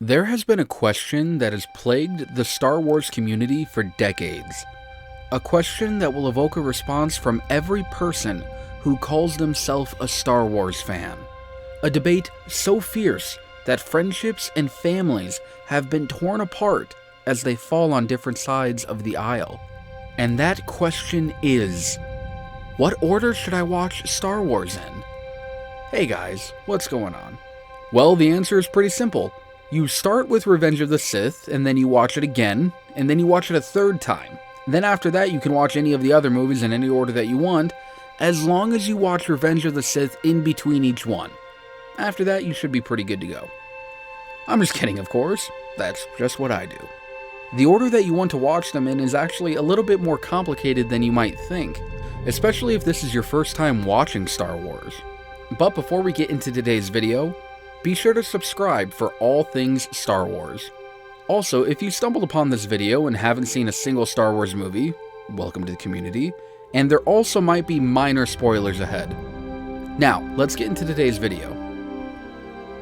There has been a question that has plagued the Star Wars community for decades. A question that will evoke a response from every person who calls themselves a Star Wars fan. A debate so fierce that friendships and families have been torn apart as they fall on different sides of the aisle. And that question is, what order should I watch Star Wars in? Hey guys, what's going on? Well, the answer is pretty simple. You start with Revenge of the Sith, and then you watch it again, and then you watch it a third time. Then after that, you can watch any of the other movies in any order that you want, as long as you watch Revenge of the Sith in between each one. After that, you should be pretty good to go. I'm just kidding, of course. That's just what I do. The order that you want to watch them in is actually a little bit more complicated than you might think, especially if this is your first time watching Star Wars. But before we get into today's video, be sure to subscribe for all things Star Wars. Also, if you stumbled upon this video and haven't seen a single Star Wars movie, welcome to the community, and there also might be minor spoilers ahead. Now, let's get into today's video.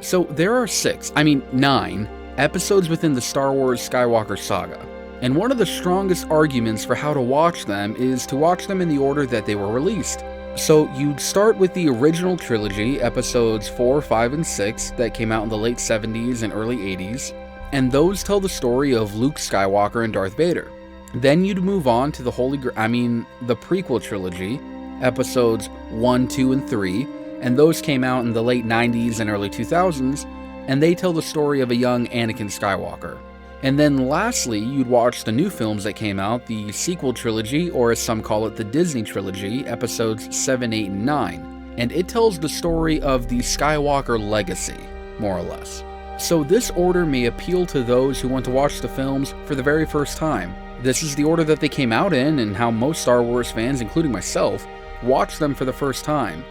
So there are 9 episodes within the Star Wars Skywalker saga, and one of the strongest arguments for how to watch them is to watch them in the order that they were released. So you'd start with the original trilogy, episodes 4, 5, and 6 that came out in the late 70s and early 80s, and those tell the story of Luke Skywalker and Darth Vader. Then you'd move on to the the prequel trilogy, episodes 1, 2, and 3, and those came out in the late 90s and early 2000s, and they tell the story of a young Anakin Skywalker. And then lastly, you'd watch the new films that came out, the sequel trilogy, or as some call it, the Disney trilogy, episodes 7, 8, and 9. And it tells the story of the Skywalker legacy, more or less. So this order may appeal to those who want to watch the films for the very first time. This is the order that they came out in, and how most Star Wars fans, including myself, watch them for the first time.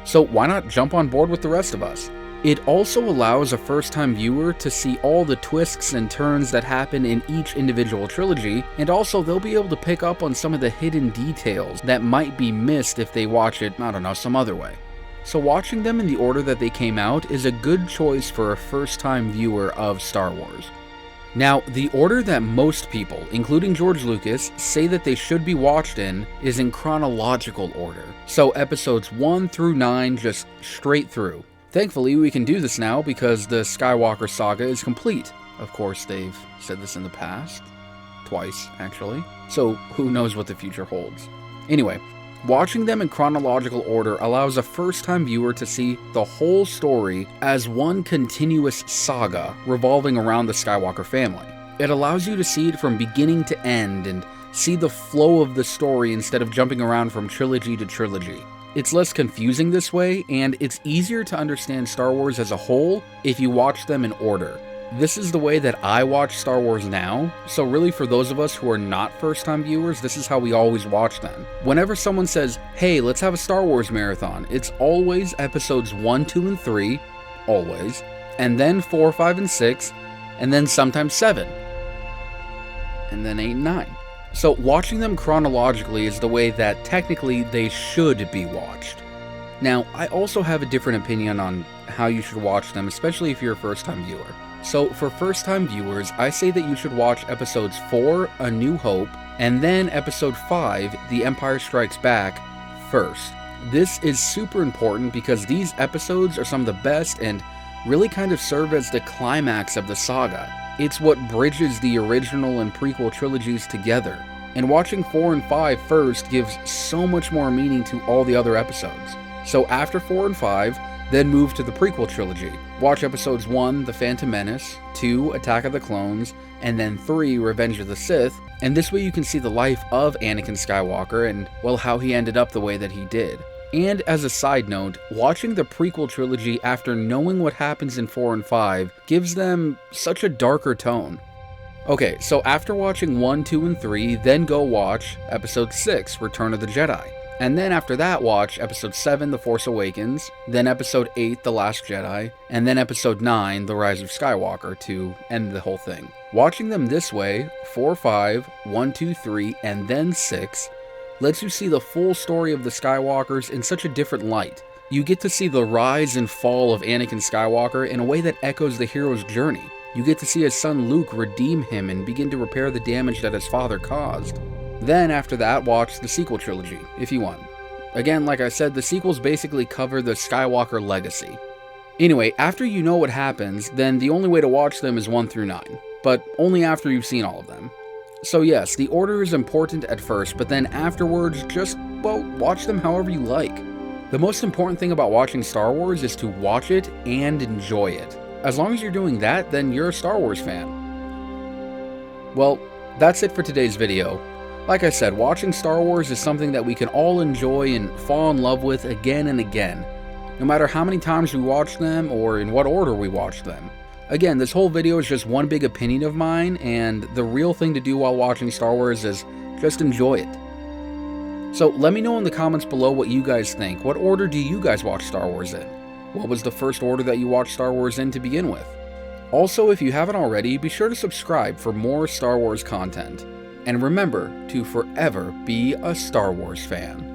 So why not jump on board with the rest of us? It also allows a first-time viewer to see all the twists and turns that happen in each individual trilogy, and also they'll be able to pick up on some of the hidden details that might be missed if they watch it, some other way. So watching them in the order that they came out is a good choice for a first-time viewer of Star Wars. Now, the order that most people, including George Lucas, say that they should be watched in is in chronological order. So episodes 1 through 9 just straight through. Thankfully, we can do this now because the Skywalker saga is complete. Of course, they've said this in the past. Twice, actually. So, who knows what the future holds. Anyway, watching them in chronological order allows a first-time viewer to see the whole story as one continuous saga revolving around the Skywalker family. It allows you to see it from beginning to end and see the flow of the story instead of jumping around from trilogy to trilogy. It's less confusing this way, and it's easier to understand Star Wars as a whole if you watch them in order. This is the way that I watch Star Wars now, so really for those of us who are not first-time viewers, this is how we always watch them. Whenever someone says, hey, let's have a Star Wars marathon, it's always episodes 1, 2, and 3, always, and then 4, 5, and 6, and then sometimes 7, and then 8 and 9. So watching them chronologically is the way that technically they should be watched. Now, I also have a different opinion on how you should watch them, especially if you're a first-time viewer. So for first-time viewers, I say that you should watch episodes 4, A New Hope, and then episode 5, The Empire Strikes Back, first. This is super important because these episodes are some of the best and really kind of serve as the climax of the saga. It's what bridges the original and prequel trilogies together, and watching 4 and 5 first gives so much more meaning to all the other episodes. So after 4 and 5, then move to the prequel trilogy. Watch episodes 1, The Phantom Menace, 2, Attack of the Clones, and then 3, Revenge of the Sith, and this way you can see the life of Anakin Skywalker and, well, how he ended up the way that he did. And as a side note, watching the prequel trilogy after knowing what happens in 4 and 5 gives them such a darker tone. Okay, so after watching 1, 2, and 3, then go watch episode 6, Return of the Jedi. And then after that, watch episode 7, The Force Awakens, then episode 8, The Last Jedi, and then episode 9, The Rise of Skywalker, to end the whole thing. Watching them this way, 4, 5, 1, 2, 3, and then 6, lets you see the full story of the Skywalkers in such a different light. You get to see the rise and fall of Anakin Skywalker in a way that echoes the hero's journey. You get to see his son Luke redeem him and begin to repair the damage that his father caused. Then after that, watch the sequel trilogy, if you want. Again, like I said, the sequels basically cover the Skywalker legacy. Anyway, after you know what happens, then the only way to watch them is 1 through 9, but only after you've seen all of them. So yes, the order is important at first, but then afterwards, just, well, watch them however you like. The most important thing about watching Star Wars is to watch it and enjoy it. As long as you're doing that, then you're a Star Wars fan. Well, that's it for today's video. Like I said, watching Star Wars is something that we can all enjoy and fall in love with again and again, no matter how many times we watch them or in what order we watch them. Again, this whole video is just one big opinion of mine, and the real thing to do while watching Star Wars is just enjoy it. So let me know in the comments below what you guys think. What order do you guys watch Star Wars in? What was the first order that you watched Star Wars in to begin with? Also, if you haven't already, be sure to subscribe for more Star Wars content. And remember to forever be a Star Wars fan.